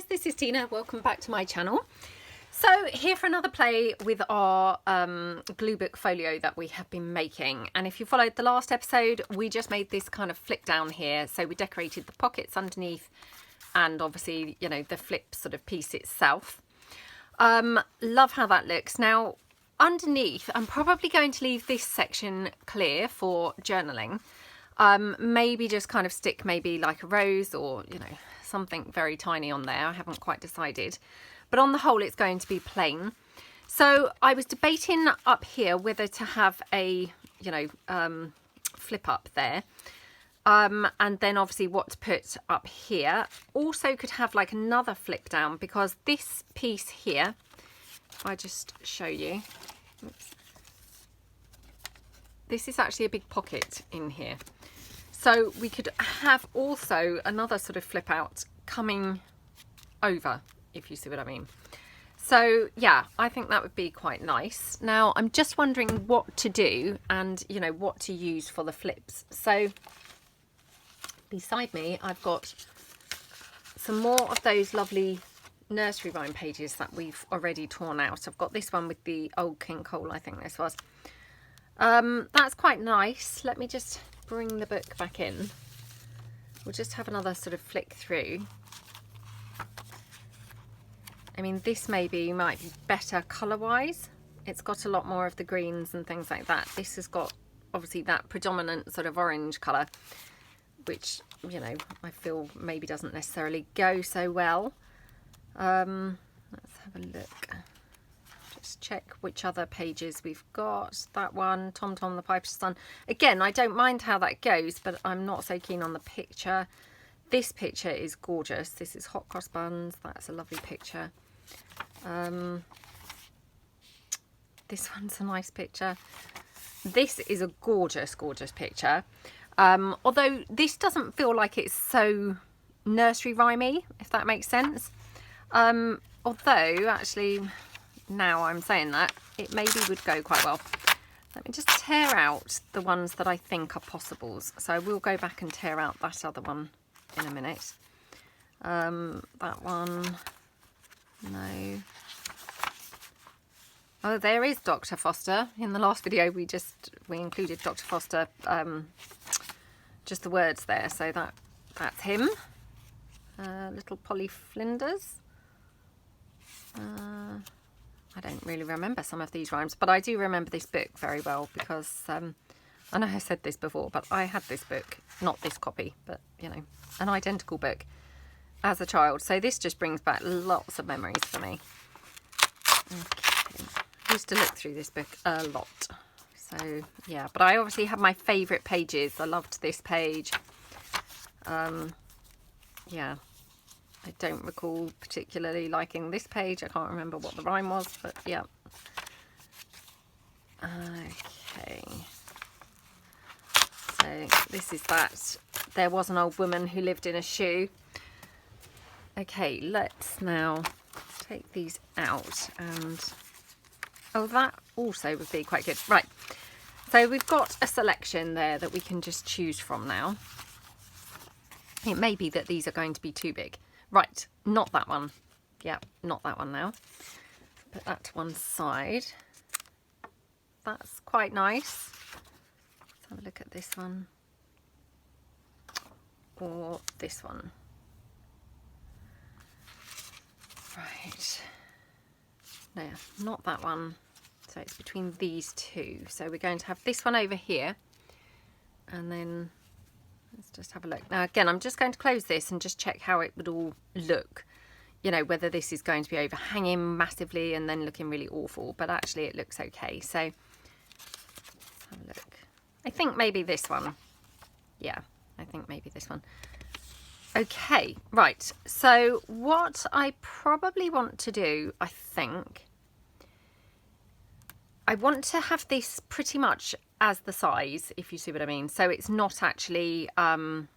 this is Tina. Welcome back to my channel. So here for another play with our glue book folio that we have been making. And if you followed the last episode, we just made this kind of flip down here. So we decorated the pockets underneath and obviously, you know, the flip sort of piece itself. Love how that looks. Now underneath, I'm probably going to leave this section clear for journaling. Maybe just kind of stick maybe like a rose or, you know, something very tiny on there. I haven't quite decided, but on the whole it's going to be plain. So I was debating up here whether to have a, you know, flip up there, and then obviously what to put up here. Also could have like another flip down, because this piece here, if I just show you, oops, this is actually a big pocket in here. So we could have also another sort of flip out coming over, if you see what I mean. So yeah, I think that would be quite nice. Now I'm just wondering what to do and, you know, what to use for the flips. So beside me, I've got some more of those lovely nursery rhyme pages that we've already torn out. I've got this one with the old King Cole, I think this was. That's quite nice. Let me just bring the book back in. We'll just have another sort of flick through. I mean, this maybe might be better colour wise. It's got a lot more of the greens and things like that. This has got obviously that predominant sort of orange colour, which, you know, I feel maybe doesn't necessarily go so well. Let's have a look. Just check which other pages we've got. That one, Tom Tom the Piper's Son. Again, I don't mind how that goes, but I'm not so keen on the picture. This picture is gorgeous. This is Hot Cross Buns. That's a lovely picture. This one's a nice picture. This is a gorgeous, gorgeous picture. Although this doesn't feel like it's so nursery rhymey, if that makes sense. Although actually, now I'm saying that, it maybe would go quite well. Let me just tear out the ones that I think are possibles. So I will go back and tear out that other one in a minute. That one, no. Oh, there is Dr. Foster. In the last video we included Dr. Foster, just the words there, so that's him. Little Polly Flinders. I don't really remember some of these rhymes, but I do remember this book very well because I know I said this before, but I had this book, not this copy, but, you know, an identical book as a child. So this just brings back lots of memories for me. Okay. I used to look through this book a lot. So yeah, but I obviously have my favourite pages. I loved this page. Yeah. I don't recall particularly liking this page. I can't remember what the rhyme was, but yeah. Okay. So this is that. There was an old woman who lived in a shoe. Okay, let's now take these out and... Oh, that also would be quite good. Right. So we've got a selection there that we can just choose from now. It may be that these are going to be too big. Right, not that one. Yeah, not that one now. Put that to one side. That's quite nice. Let's have a look at this one. Or this one. Right. No, not that one. So it's between these two. So we're going to have this one over here. And then... let's just have a look. Now again, I'm just going to close this and just check how it would all look. You know, whether this is going to be overhanging massively and then looking really awful. But actually it looks okay. So let's have a look. I think maybe this one. Yeah, I think maybe this one. Okay, right. So what I probably want to do, I think, I want to have this pretty much as the size, if you see what I mean. So it's not actually, you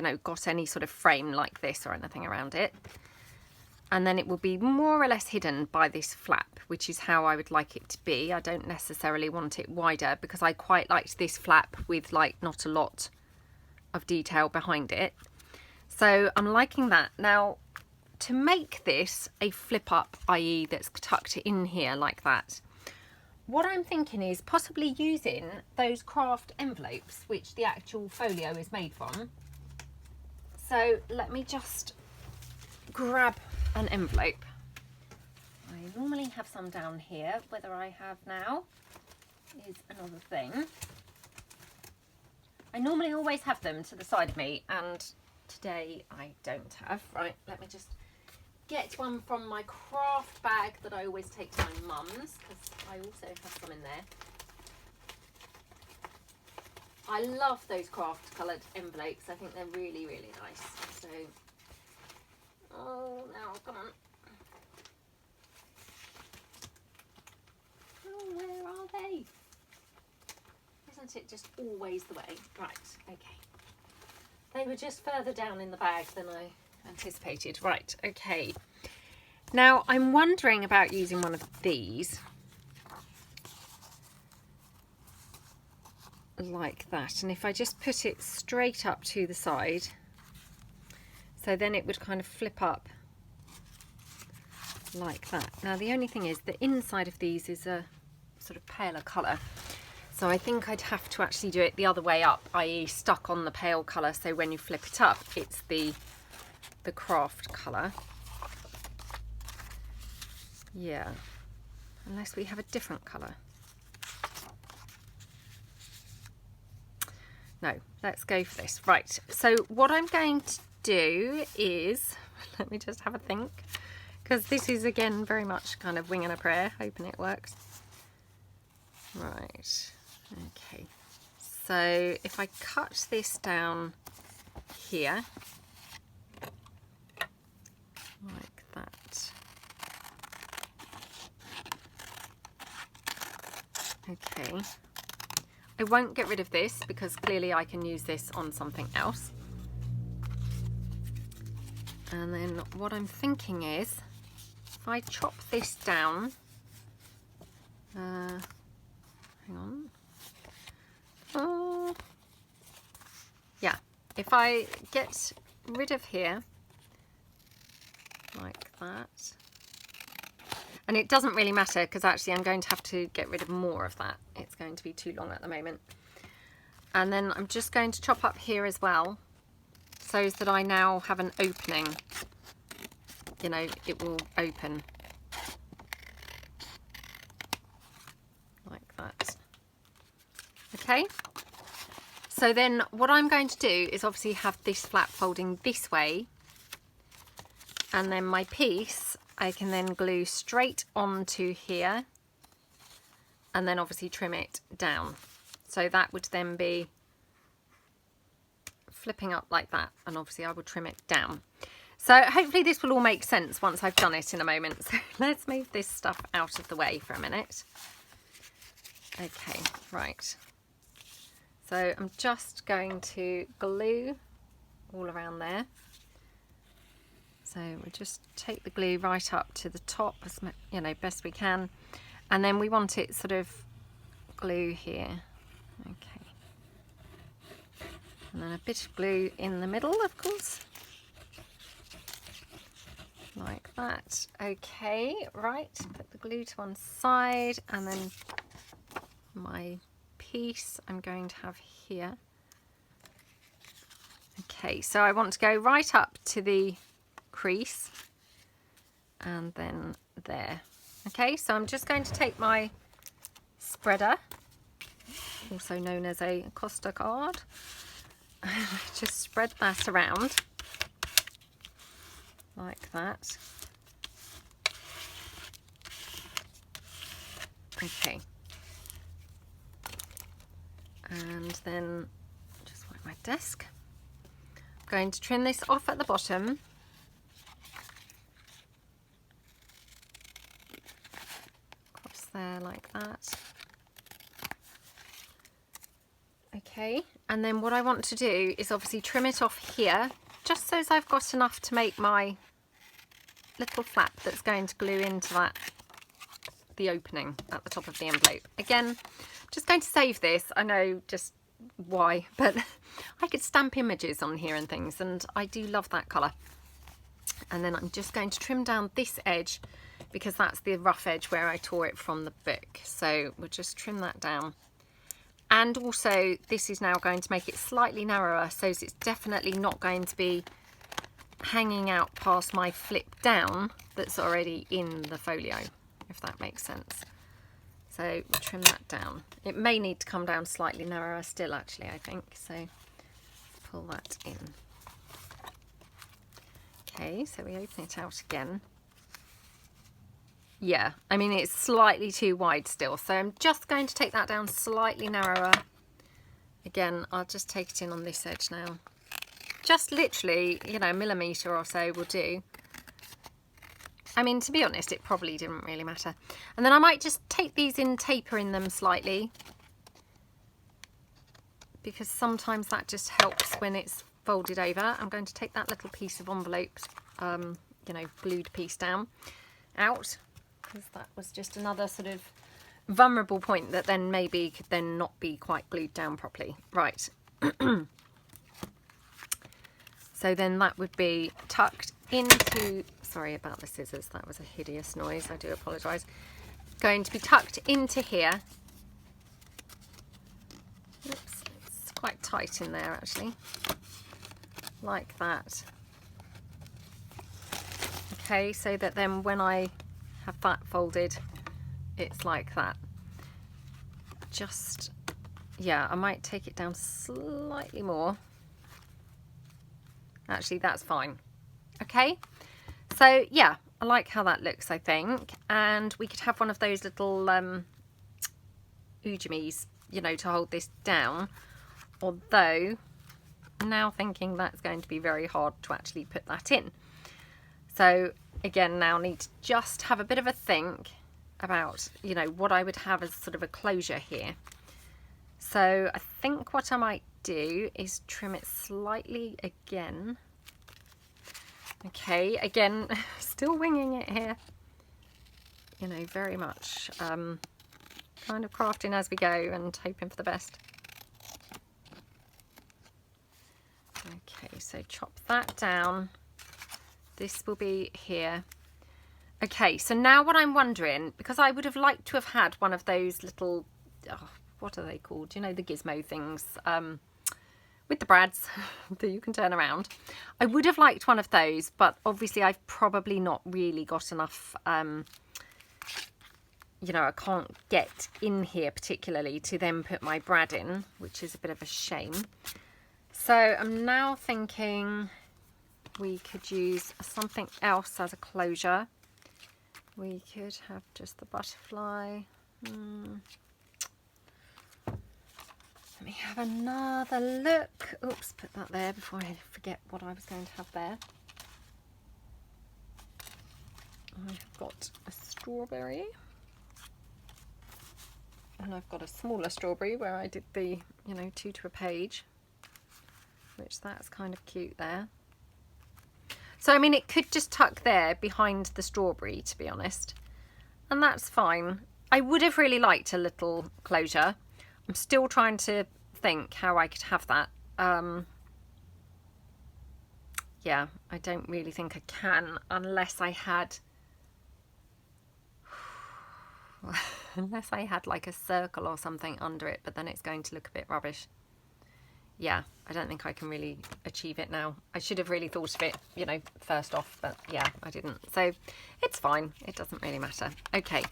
know, got any sort of frame like this or anything around it. And then it will be more or less hidden by this flap, which is how I would like it to be. I don't necessarily want it wider because I quite liked this flap with like not a lot of detail behind it. So I'm liking that. Now, to make this a flip up, i.e. that's tucked in here like that, what I'm thinking is possibly using those craft envelopes, which the actual folio is made from. So let me just grab an envelope. I normally have some down here. Whether I have now is another thing. I normally always have them to the side of me, and today I don't have. Right, let me just get one from my craft bag that I always take to my mum's, because I also have some in there. I love those craft coloured envelopes. I think they're really, really nice. So, oh, now, come on. Oh, where are they? Isn't it just always the way? Right, okay. They were just further down in the bag than I anticipated. Right, okay. Now, I'm wondering about using one of these. Like that. And if I just put it straight up to the side, so then it would kind of flip up like that. Now, the only thing is the inside of these is a sort of paler colour. So I think I'd have to actually do it the other way up, i.e. stuck on the pale colour, so when you flip it up, it's the craft colour. Yeah, unless we have a different colour. No, let's go for this. Right, so what I'm going to do is, let me just have a think, because this is again very much kind of wing and a prayer, hoping it works. Right, okay, so if I cut this down here, like that. Okay, I won't get rid of this because clearly I can use this on something else. And then what I'm thinking is, if I chop this down, hang on. Yeah, if I get rid of here, like that. And it doesn't really matter because actually I'm going to have to get rid of more of that. It's going to be too long at the moment. And then I'm just going to chop up here as well, so that I now have an opening. You know, it will open. Like that. Okay. So then what I'm going to do is obviously have this flap folding this way. And then my piece I can then glue straight onto here and then obviously trim it down. So that would then be flipping up like that, and obviously I will trim it down. So hopefully this will all make sense once I've done it in a moment. So let's move this stuff out of the way for a minute. Okay, right. So I'm just going to glue all around there. So we'll just take the glue right up to the top, as you know, best we can, and then we want it sort of glue here. Okay, and then a bit of glue in the middle, of course, like that. Okay, right, put the glue to one side, and then my piece I'm going to have here. Okay, so I want to go right up to the crease and then there. Okay, so I'm just going to take my spreader, also known as a Costa card, and just spread that around like that. Okay, and then just wipe my desk. I'm going to trim this off at the bottom. There like that. Okay, and then what I want to do is obviously trim it off here, just so as I've got enough to make my little flap that's going to glue into that, the opening at the top of the envelope. Again, just going to save this. I know, just why, but I could stamp images on here and things, and I do love that colour. And then I'm just going to trim down this edge because that's the rough edge where I tore it from the book. So we'll just trim that down. And also this is now going to make it slightly narrower, so it's definitely not going to be hanging out past my flip down that's already in the folio, if that makes sense. So we'll trim that down. It may need to come down slightly narrower still, actually, I think. So pull that in. Okay, so we open it out again. Yeah, I mean, it's slightly too wide still, so I'm just going to take that down slightly narrower. Again, I'll just take it in on this edge now. Just literally, you know, a millimetre or so will do. I mean, to be honest, it probably didn't really matter. And then I might just take these in, tapering them slightly, because sometimes that just helps when it's folded over. I'm going to take that little piece of envelope, you know, glued piece out, because that was just another sort of vulnerable point that then maybe could then not be quite glued down properly. Right. So then that would be tucked into, sorry about the scissors, that was a hideous noise, I do apologise. Going to be tucked into here. Oops, it's quite tight in there actually. Like that. Okay, so that then when I have that folded, it's like that. Just, yeah, I might take it down slightly more. Actually, that's fine. Okay, so yeah, I like how that looks, I think. And we could have one of those little ujamis, you know, to hold this down. Although, I'm now thinking that's going to be very hard to actually put that in. So again, now need to just have a bit of a think about, you know, what I would have as sort of a closure here. So I think what I might do is trim it slightly again. Okay, again, still winging it here. You know, very much kind of crafting as we go and hoping for the best. Okay, so chop that down. This will be here. Okay, so now what I'm wondering, because I would have liked to have had one of those little, oh, what are they called? You know, the gizmo things with the brads that you can turn around. I would have liked one of those, but obviously I've probably not really got enough, you know, I can't get in here particularly to then put my brad in, which is a bit of a shame. So I'm now thinking we could use something else as a closure. We could have just the butterfly. Let me have another look. Oops, put that there before I forget what I was going to have there. I've got a strawberry. And I've got a smaller strawberry where I did the, you know, 2 to a page. Which that's kind of cute there. So, I mean, it could just tuck there behind the strawberry, to be honest. And that's fine. I would have really liked a little closure. I'm still trying to think how I could have that. Yeah, I don't really think I can unless I had... unless I had like a circle or something under it, but then it's going to look a bit rubbish. Yeah, I don't think I can really achieve it now. I should have really thought of it, you know, first off, but yeah, I didn't. So it's fine. It doesn't really matter. Okay.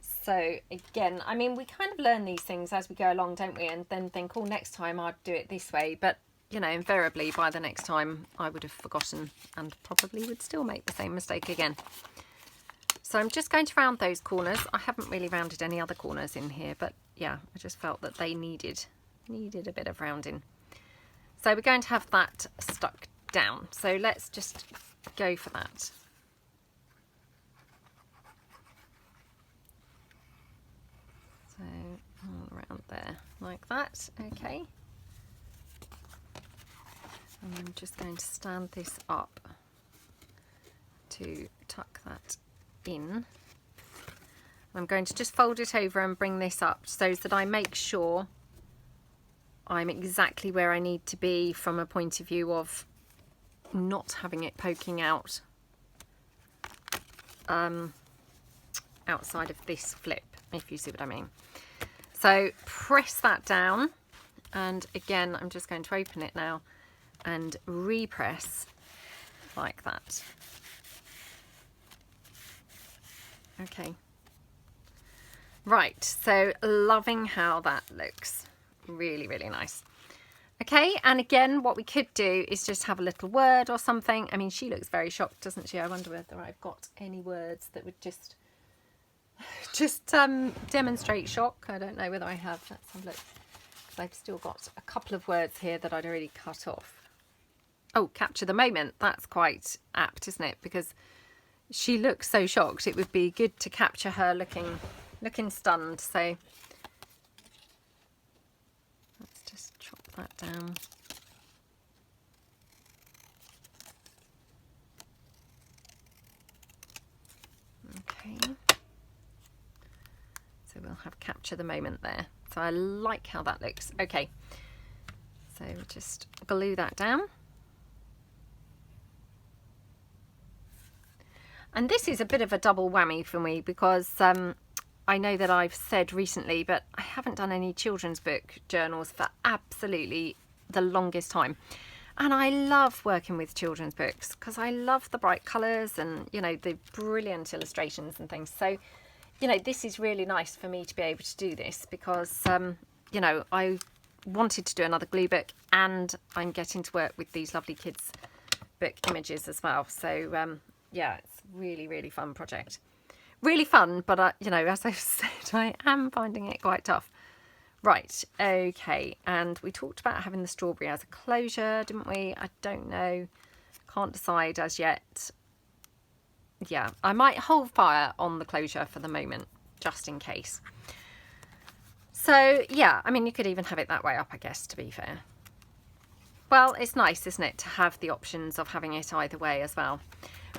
So again, I mean, we kind of learn these things as we go along, don't we? And then think, oh, next time I'd do it this way. But, you know, invariably by the next time I would have forgotten and probably would still make the same mistake again. So I'm just going to round those corners. I haven't really rounded any other corners in here, but yeah, I just felt that they needed a bit of rounding. So we're going to have that stuck down. So let's just go for that. So all around there like that. Okay. And I'm just going to stand this up to tuck that in. I'm going to just fold it over and bring this up so that I make sure I'm exactly where I need to be from a point of view of not having it poking out outside of this flip, if you see what I mean. So press that down, and again I'm just going to open it now and repress like that. Okay, right, so loving how that looks. Really, really nice. Okay, and again, what we could do is just have a little word or something. I mean, she looks very shocked, doesn't she? I wonder whether I've got any words that would just demonstrate shock. I don't know whether I have. Let's have a look. So I've still got a couple of words here that I'd already cut off. Oh, capture the moment. That's quite apt, isn't it? Because she looks so shocked. It would be good to capture her looking stunned. So let's just chop that down. Okay. So we'll have capture the moment there. So I like how that looks. Okay. So just glue that down. And this is a bit of a double whammy for me because I know that I've said recently, but I haven't done any children's book journals for absolutely the longest time. And I love working with children's books because I love the bright colours and, you know, the brilliant illustrations and things. So, you know, this is really nice for me to be able to do this because, you know, I wanted to do another glue book and I'm getting to work with these lovely kids' book images as well. So, yeah, it's really, really fun project. Really fun, but, you know, as I've said, I am finding it quite tough. Right, okay, and we talked about having the strawberry as a closure, didn't we? I don't know, can't decide as yet. Yeah, I might hold fire on the closure for the moment, just in case. So, yeah, I mean, you could even have it that way up, I guess, to be fair. Well, it's nice, isn't it, to have the options of having it either way as well.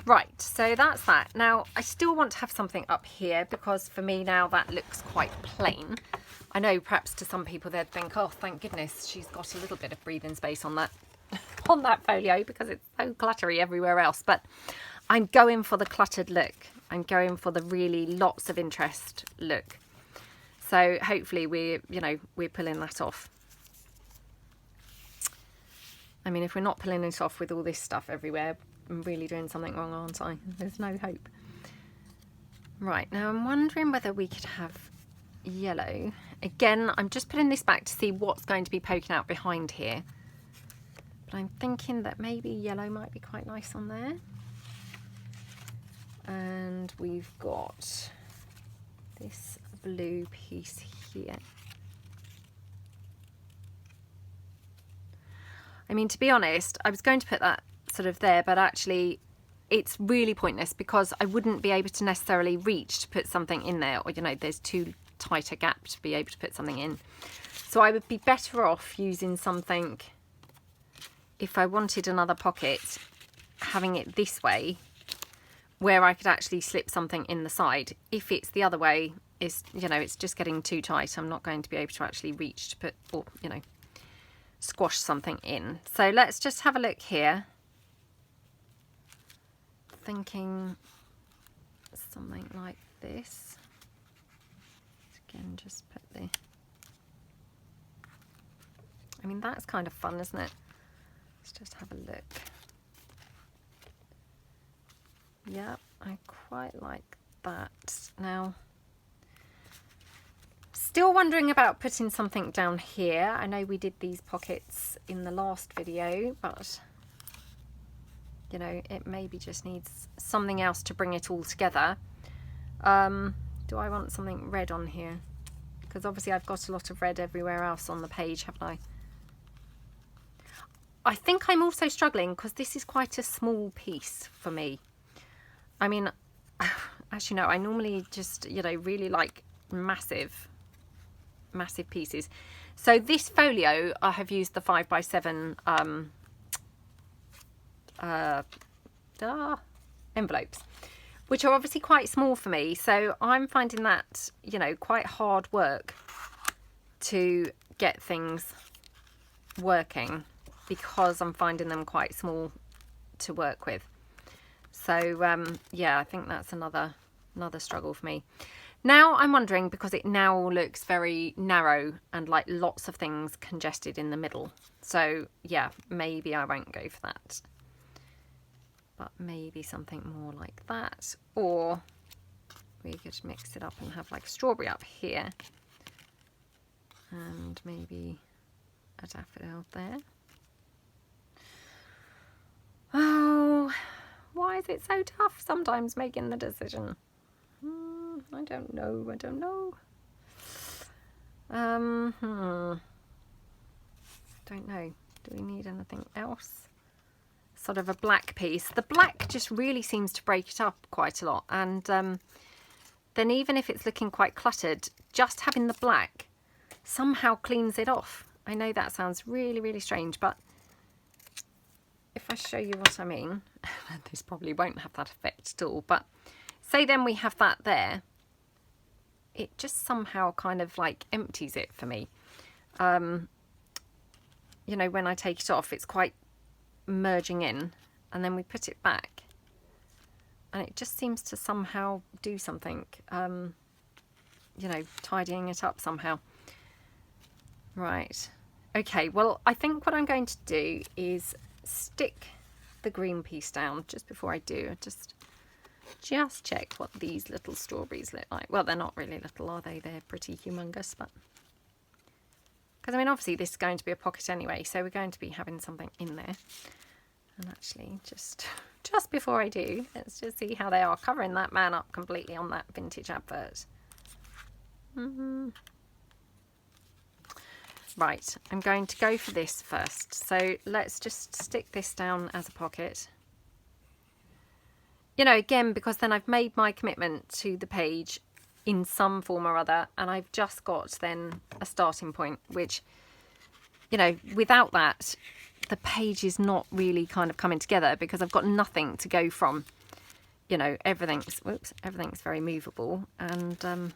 Right, so that's that. Now, I still want to have something up here because for me now that looks quite plain. I know perhaps to some people they'd think, oh, thank goodness she's got a little bit of breathing space on that on that folio because it's so cluttery everywhere else. But I'm going for the cluttered look. I'm going for the really lots of interest look. So hopefully we're pulling that off. I mean, if we're not pulling it off with all this stuff everywhere, I'm really doing something wrong, aren't I? There's no hope. Right, now I'm wondering whether we could have yellow. Again, I'm just putting this back to see what's going to be poking out behind here. But I'm thinking that maybe yellow might be quite nice on there. And we've got this blue piece here. I mean, to be honest, I was going to put that sort of there, but actually it's really pointless because I wouldn't be able to necessarily reach to put something in there, or, you know, there's too tight a gap to be able to put something in. So I would be better off using something, if I wanted another pocket, having it this way, where I could actually slip something in the side. If it's the other way, it's, you know, it's just getting too tight. I'm not going to be able to actually reach to put, or, you know, squash something in. So let's just have a look here. Thinking something like this. Again, just put the, I mean, that's kind of fun, isn't it? Let's just have a look. Yeah, I quite like that. Now, still wondering about putting something down here. I know we did these pockets in the last video, but you know, it maybe just needs something else to bring it all together. Do I want something red on here? Because obviously I've got a lot of red everywhere else on the page, haven't I? I think I'm also struggling because this is quite a small piece for me. I mean, actually no, I normally just, you know, really like massive pieces. So this folio, I have used the 5x7 envelopes, which are obviously quite small for me. So I'm finding that, you know, quite hard work to get things working because I'm finding them quite small to work with. So yeah, I think that's another struggle for me. Now I'm wondering, because it now looks very narrow and like lots of things congested in the middle. So yeah, maybe I won't go for that. But maybe something more like that. Or we could mix it up and have like a strawberry up here. And maybe a daffodil there. Oh, why is it so tough sometimes making the decision? I don't know. Don't know. Do we need anything else? Sort of a black piece. The black just really seems to break it up quite a lot. And then even if it's looking quite cluttered, just having the black somehow cleans it off. I know that sounds really, really strange, but if I show you what I mean, this probably won't have that effect at all, but say then we have that there, it just somehow kind of like empties it for me. You know, when I take it off, it's quite merging in, and then we put it back and it just seems to somehow do something, you know, tidying it up somehow. Right, okay, well I think what I'm going to do is stick the green piece down. Just before I do, just check what these little strawberries look like. Well, they're not really little, are they? They're pretty humongous, but because I mean obviously this is going to be a pocket anyway, so we're going to be having something in there. And actually just before I do, let's just see how they are, covering that man up completely on that vintage advert. Right, I'm going to go for this first. So let's just stick this down as a pocket. You know, again, because then I've made my commitment to the page in some form or other, and I've just got then a starting point, which, you know, without that, the page is not really kind of coming together because I've got nothing to go from. You know, everything's very movable, and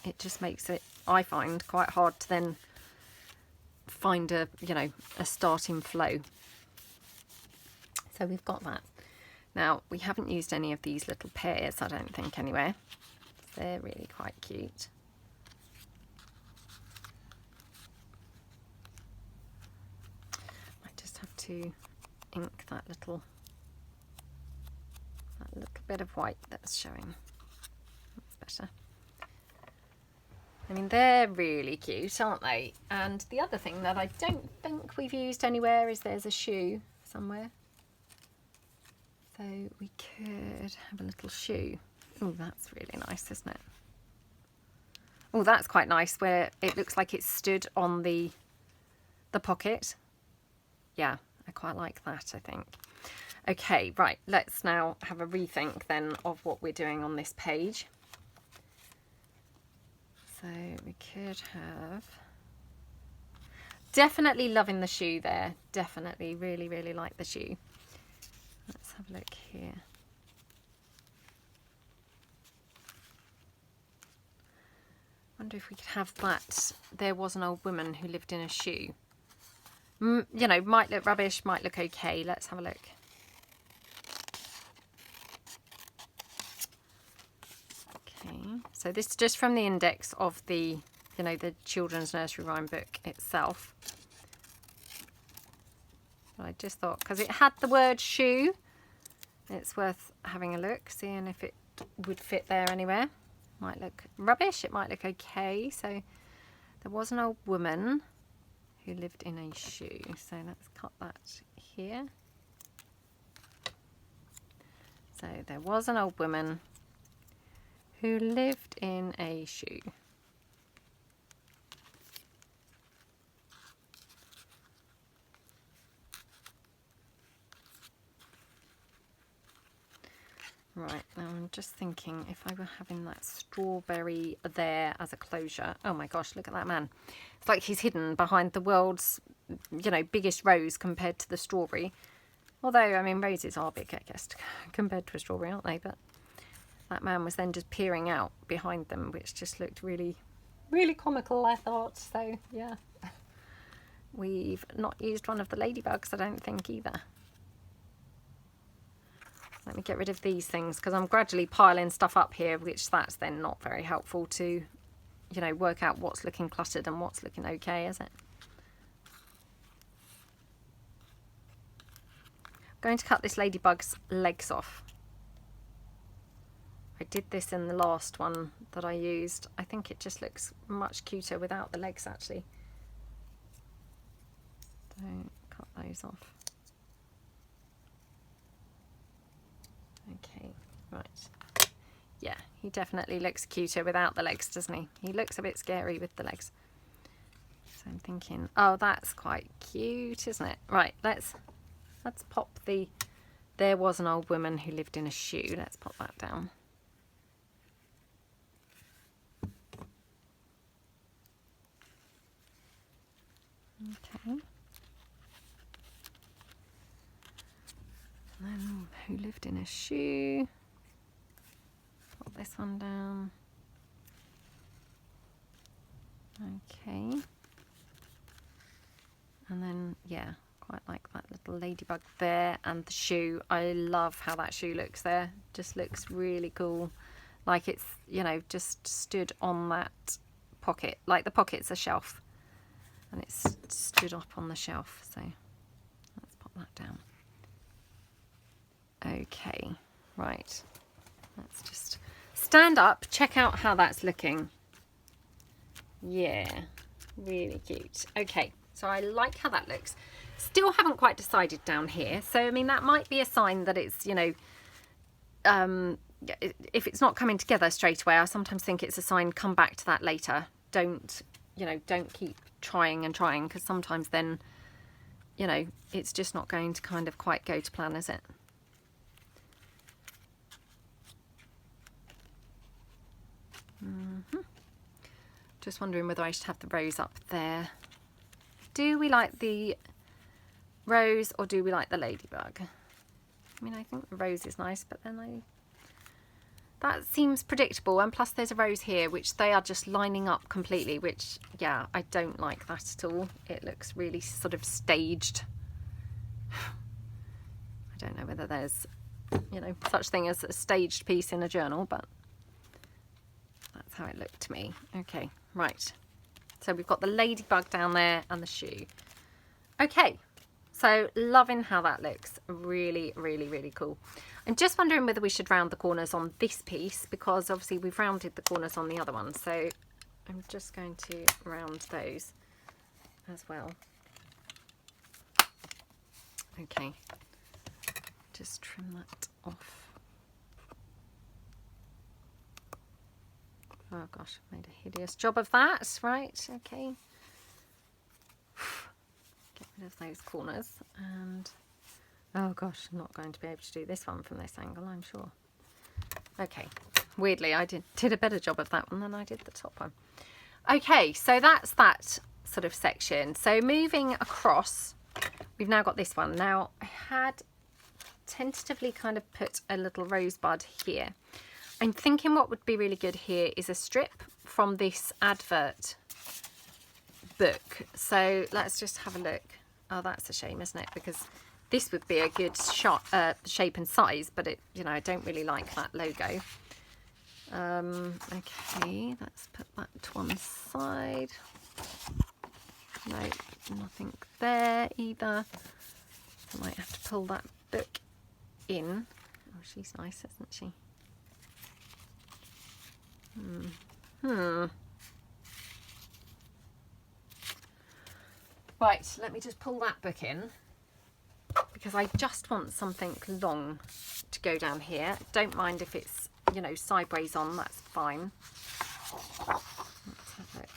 it just makes it, I find, quite hard to then find a, you know, a starting flow. So we've got that. Now we haven't used any of these little pears, I don't think, anywhere. They're really quite cute. I just have to ink that little bit of white that's showing. That's better. I mean, they're really cute, aren't they? And the other thing that I don't think we've used anywhere is there's a shoe somewhere. So we could have a little shoe. Oh, that's really nice, isn't it? Oh, that's quite nice, where it looks like it's stood on the pocket. Yeah, I quite like that, I think. Okay, right, let's now have a rethink then of what we're doing on this page. So we could have, definitely loving the shoe there, definitely really, really like the shoe. Let's have a look here. Wonder if we could have that, there was an old woman who lived in a shoe. You know, might look rubbish, might look okay. Let's have a look. Okay, so this is just from the index of the, you know, the children's nursery rhyme book itself. But I just thought, because it had the word shoe, it's worth having a look, seeing if it would fit there anywhere. Might look rubbish, it might look okay. So there was an old woman who lived in a shoe. So let's cut that here. So there was an old woman who lived in a shoe. Right, now I'm just thinking if I were having that strawberry there as a closure. Oh my gosh, look at that man. It's like he's hidden behind the world's, you know, biggest rose compared to the strawberry. Although, I mean, roses are big, I guess, compared to a strawberry, aren't they? But that man was then just peering out behind them, which just looked really, really comical, I thought. So, yeah. We've not used one of the ladybugs, I don't think, either. Let me get rid of these things because I'm gradually piling stuff up here, which that's then not very helpful to, you know, work out what's looking cluttered and what's looking okay, is it? I'm going to cut this ladybug's legs off. I did this in the last one that I used. I think it just looks much cuter without the legs, actually. Don't cut those off. Okay, right. Yeah, he definitely looks cuter without the legs, doesn't he? He looks a bit scary with the legs. So I'm thinking, oh, that's quite cute, isn't it? Right, let's pop the... There was an old woman who lived in a shoe. Let's pop that down. Okay. And then who lived in a shoe? Put this one down. Okay. And then, yeah, quite like that little ladybug there and the shoe. I love how that shoe looks there. Just looks really cool. Like it's, you know, just stood on that pocket. Like the pocket's a shelf. And it's stood up on the shelf. So let's pop that down. Okay, right. Let's just stand up, check out how that's looking. Yeah, really cute. Okay, so I like how that looks. Still haven't quite decided down here. So, I mean, that might be a sign that it's, you know, if it's not coming together straight away, I sometimes think it's a sign, come back to that later. Don't, you know, don't keep trying and trying, because sometimes then, you know, it's just not going to kind of quite go to plan, is it? Just wondering whether I should have the rose up there. Do we like the rose or do we like the ladybug? I mean, I think the rose is nice, but then that seems predictable. And plus there's a rose here, which they are just lining up completely, which, yeah, I don't like that at all. It looks really sort of staged. I don't know whether there's, you know, such thing as a staged piece in a journal, but that's how it looked to me. Okay, right. So we've got the ladybug down there and the shoe. Okay, so loving how that looks. Really, really, really cool. I'm just wondering whether we should round the corners on this piece, because obviously we've rounded the corners on the other one. So I'm just going to round those as well. Okay, just trim that off. Oh gosh, made a hideous job of that. Right, okay. Get rid of those corners. And oh gosh, I'm not going to be able to do this one from this angle, I'm sure. Okay, weirdly I did a better job of that one than I did the top one. Okay, so that's that sort of section. So moving across, we've now got this one. Now I had tentatively kind of put a little rosebud here. I'm thinking what would be really good here is a strip from this advert book. So let's just have a look. Oh, that's a shame, isn't it? Because this would be a good shot, shape and size, but it, you know, I don't really like that logo. Okay, let's put that to one side. No, nothing there either. I might have to pull that book in. Oh, she's nice, isn't she? Right, let me just pull that book in, because I just want something long to go down here. Don't mind if it's, you know, sideways on, that's fine. Let's have a look.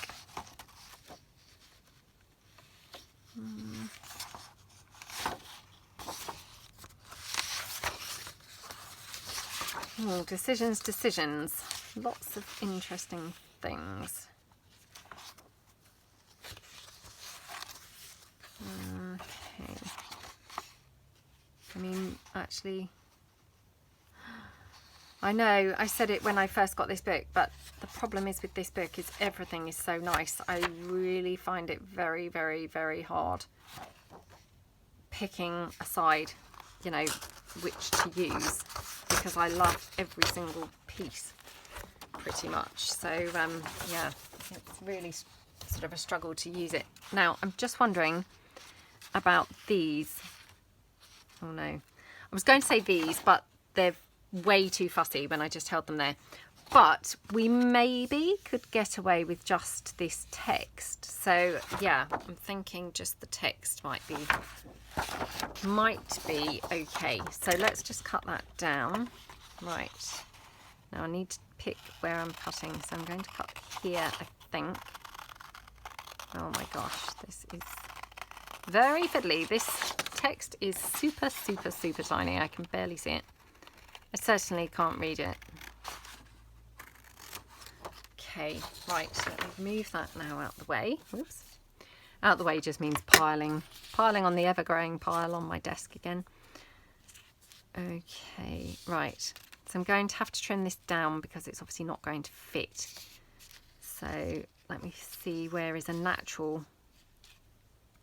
Oh, decisions. Lots of interesting things. Okay. I mean, actually, I know, I said it when I first got this book, but the problem is with this book is everything is so nice. I really find it very, very, very hard picking a side, you know, which to use, because I love every single piece pretty much. So yeah, it's really sort of a struggle to use it. Now, I'm just wondering about these. Oh no, I was going to say these, but they're way too fussy when I just held them there. But we maybe could get away with just this text. So yeah, I'm thinking just the text might be okay. So let's just cut that down. Right, now I need to pick where I'm cutting, so I'm going to cut here, I think. Oh my gosh, this is very fiddly. This text is super, super, super tiny. I can barely see it. I certainly can't read it. Okay, right, so let me move that now out the way. Oops. Out the way just means piling on the ever-growing pile on my desk again. Okay, right. So I'm going to have to trim this down because it's obviously not going to fit. So let me see where is a natural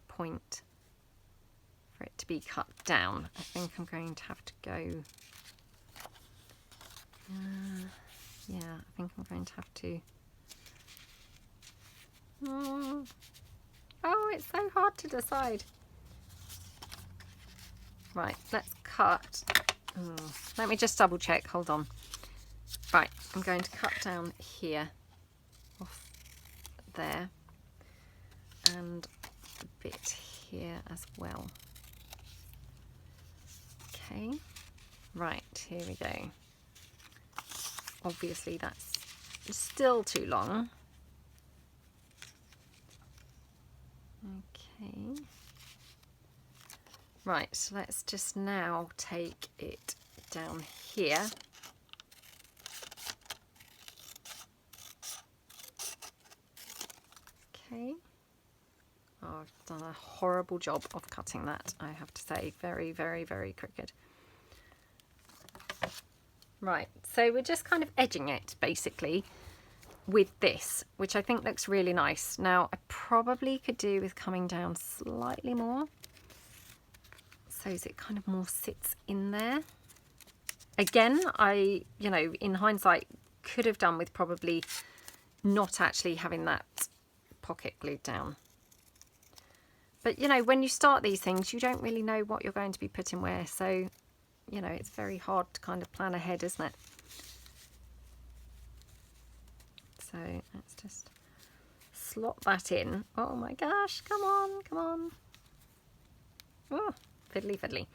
point for it to be cut down. I think I'm going to have to go... yeah, I think I'm going to have to... Oh, it's so hard to decide. Right, let's cut. Let me just double check, hold on. Right, I'm going to cut down here, off there, and a bit here as well. Okay, right, here we go. Obviously that's still too long. Okay. Right, so let's just now take it down here. Okay. Oh, I've done a horrible job of cutting that, I have to say. Very, very, very crooked. Right, so we're just kind of edging it, basically, with this, which I think looks really nice. Now, I probably could do with coming down slightly more, so as it kind of more sits in there. Again, I, you know, in hindsight, could have done with probably not actually having that pocket glued down. But, you know, when you start these things, you don't really know what you're going to be putting where, so, you know, it's very hard to kind of plan ahead, isn't it? So let's just slot that in. Oh my gosh, come on, come on. Oh, fiddly, fiddly.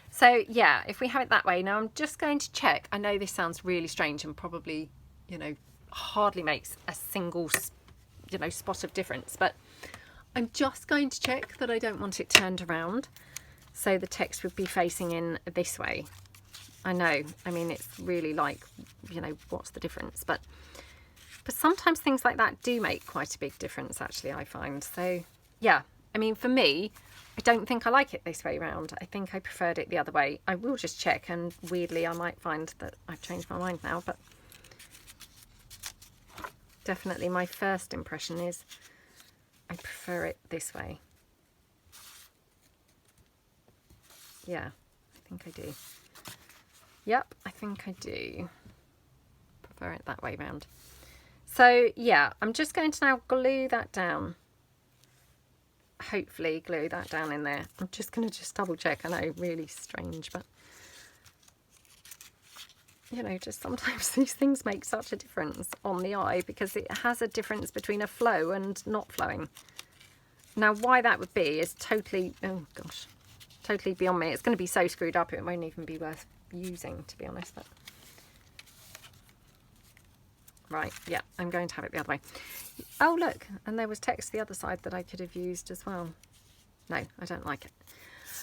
So yeah, if we have it that way, now I'm just going to check. I know this sounds really strange and probably, you know, hardly makes a single, you know, spot of difference, but I'm just going to check that I don't want it turned around. So the text would be facing in this way. I know, I mean, it's really like, you know, what's the difference? But sometimes things like that do make quite a big difference, actually, I find. So, yeah, I mean, for me, I don't think I like it this way round. I think I preferred it the other way. I will just check, and weirdly, I might find that I've changed my mind now, but definitely my first impression is I prefer it this way. Yeah, I think I do. Yep, I think I do prefer it that way round. So yeah, I'm just going to now glue that down. Hopefully glue that down in there. I'm just going to just double check. I know, really strange, but you know, just sometimes these things make such a difference on the eye because it has a difference between a flow and not flowing. Now, why that would be is totally, oh gosh, totally beyond me. It's going to be so screwed up it won't even be worth using, to be honest. But right, yeah, I'm going to have it the other way. Oh, look, and there was text the other side that I could have used as well. No, I don't like it.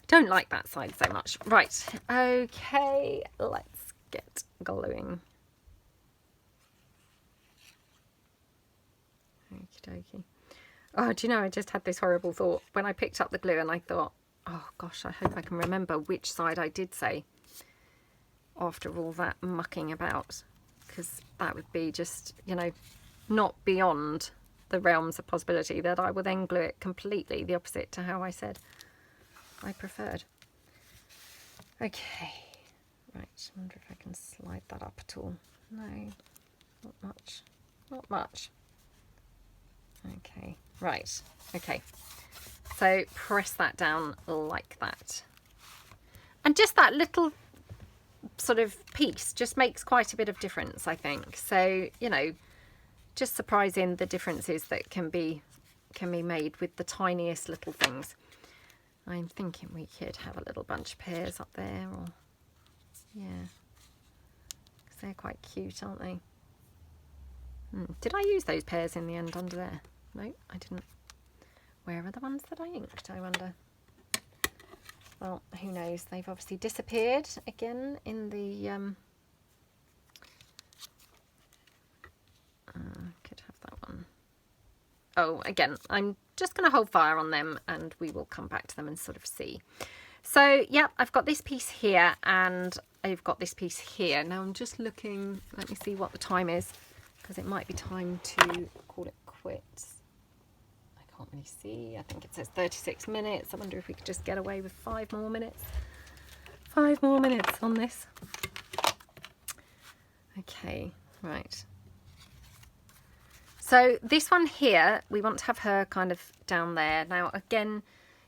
Don't like that side so much. Right, okay, let's get gluing. Okie dokie. Oh, do you know, I just had this horrible thought when I picked up the glue and I thought, oh gosh, I hope I can remember which side I did say after all that mucking about, because that would be just, you know, not beyond the realms of possibility that I will then glue it completely the opposite to how I said I preferred. Okay, right, I wonder if I can slide that up at all. No, not much, not much. Okay, right, okay. So press that down like that. And just that little sort of piece just makes quite a bit of difference, I think. So, you know, just surprising the differences that can be made with the tiniest little things. I'm thinking we could have a little bunch of pears up there, or yeah, because they're quite cute, aren't they? Did I use those pears in the end under there? No, I didn't. Where are the ones that I inked, I wonder? Well, who knows? They've obviously disappeared again in the could have that one. Oh, again, I'm just going to hold fire on them and we will come back to them and sort of see. So, yeah, I've got this piece here and I've got this piece here. Now I'm just looking, let me see what the time is, because it might be time to call it quits. I can't really see. I think it says 36 minutes. I wonder if we could just get away with 5 more minutes. 5 more minutes on this. Okay, right. So this one here, we want to have her kind of down there. Now, again,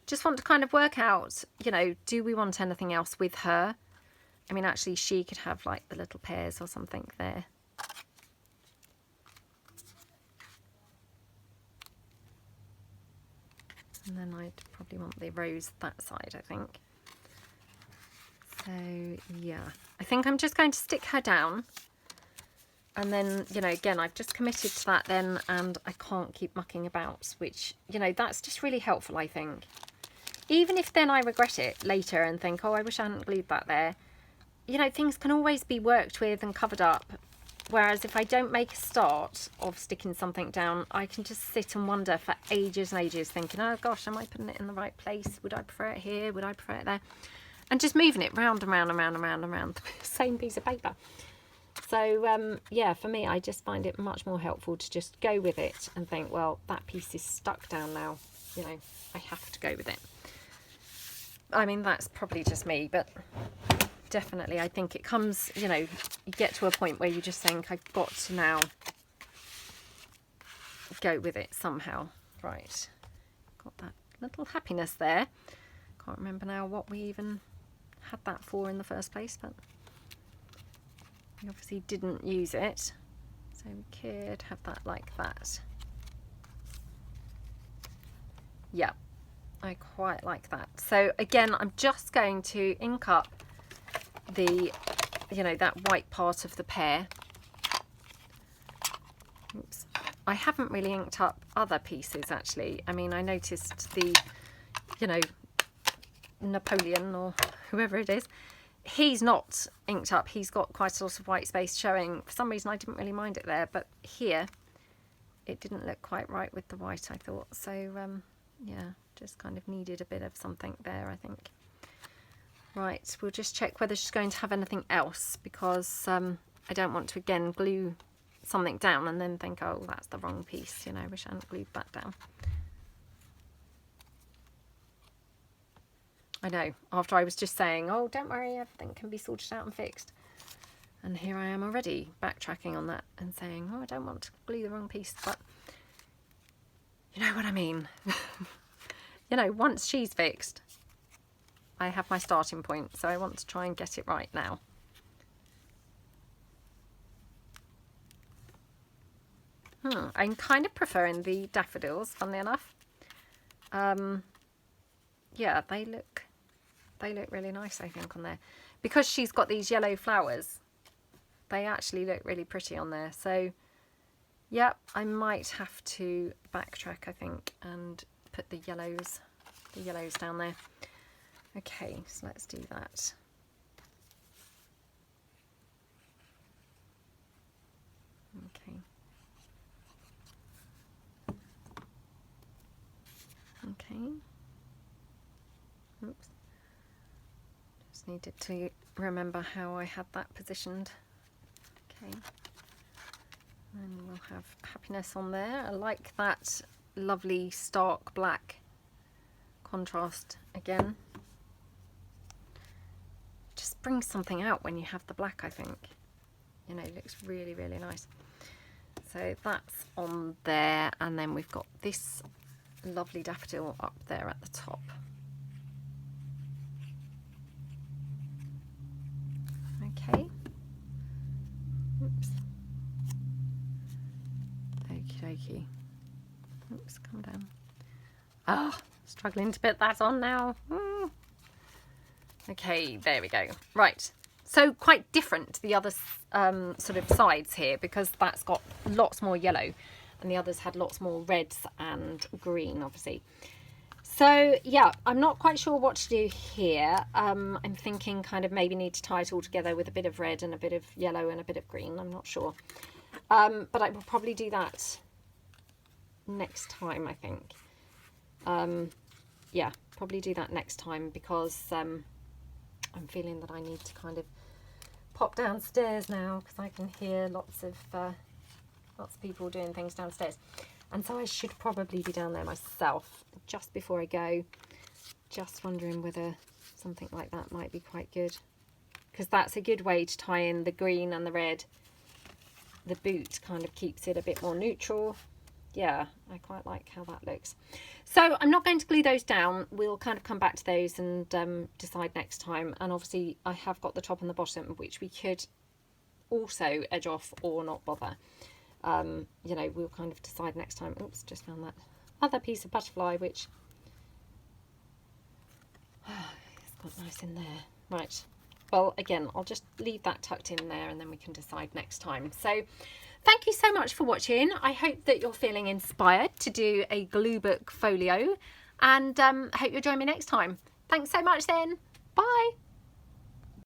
just want to kind of work out, you know, do we want anything else with her? I mean, actually, she could have like the little pears or something there. And then I'd probably want the rose that side, I think. So, yeah. I think I'm just going to stick her down. And then, you know, again, I've just committed to that then, and I can't keep mucking about, which, you know, that's just really helpful, I think. Even if then I regret it later and think, oh, I wish I hadn't glued that there. You know, things can always be worked with and covered up. Whereas if I don't make a start of sticking something down, I can just sit and wonder for ages and ages thinking, oh gosh, am I putting it in the right place? Would I prefer it here? Would I prefer it there? And just moving it round and round and round and round and round the same piece of paper. So, yeah, for me, I just find it much more helpful to just go with it and think, well, that piece is stuck down now. You know, I have to go with it. I mean, that's probably just me, but definitely I think it comes, you know, you get to a point where you just think, I've got to now go with it somehow. Right, got that little happiness there. Can't remember now what we even had that for in the first place, but we obviously didn't use it, so we could have that like that. Yeah, I quite like that. So again, I'm just going to ink up the, you know, that white part of the pear. Oops. I haven't really inked up other pieces actually. I mean, I noticed the, you know, Napoleon or whoever it is, he's not inked up. He's got quite a lot of white space showing. For some reason I didn't really mind it there, but here it didn't look quite right with the white, I thought. So yeah, just kind of needed a bit of something there, I think. Right, we'll just check whether she's going to have anything else, because I don't want to again glue something down and then think, oh, that's the wrong piece, you know, I wish I hadn't glued that down. I know, after I was just saying, oh, don't worry, everything can be sorted out and fixed. And here I am already backtracking on that and saying, oh, I don't want to glue the wrong piece, but you know what I mean. You know, once she's fixed, I have my starting point, so I want to try and get it right now. I'm kind of preferring the daffodils, funnily enough. Yeah, they look really nice, I think, on there. Because she's got these yellow flowers, they actually look really pretty on there. So, yep, I might have to backtrack, I think, and put the yellows down there. Okay, so let's do that. Okay. Okay. Oops. Just just needed to remember how I had that positioned. Okay, and we'll have happiness on there. I like that lovely stark black contrast again. Just brings something out when you have the black, I think. You know, it looks really, really nice. So that's on there, and then we've got this lovely daffodil up there at the top. Okay. Oops. Okie dokie. Oops, come down. Ah, struggling to put that on now. Okay, there we go. Right. So quite different to the other sort of sides here, because that's got lots more yellow and the others had lots more reds and green, obviously. So yeah, I'm not quite sure what to do here. I'm thinking kind of maybe need to tie it all together with a bit of red and a bit of yellow and a bit of green. I'm not sure. But I will probably do that next time, I think. Yeah, probably do that next time, because I'm feeling that I need to kind of pop downstairs now, because I can hear lots of people doing things downstairs, and so I should probably be down there myself just before I go. Just wondering whether something like that might be quite good, because that's a good way to tie in the green and the red. The boot kind of keeps it a bit more neutral. Yeah, I quite like how that looks. So I'm not going to glue those down. We'll kind of come back to those and decide next time. And obviously I have got the top and the bottom, which we could also edge off or not bother. You know, we'll kind of decide next time. Oops, just found that other piece of butterfly, which it's got nice in there. Right. Well, again, I'll just leave that tucked in there, and then we can decide next time. So thank you so much for watching. I hope that you're feeling inspired to do a glue book folio, and hope you'll join me next time. Thanks so much then. Bye.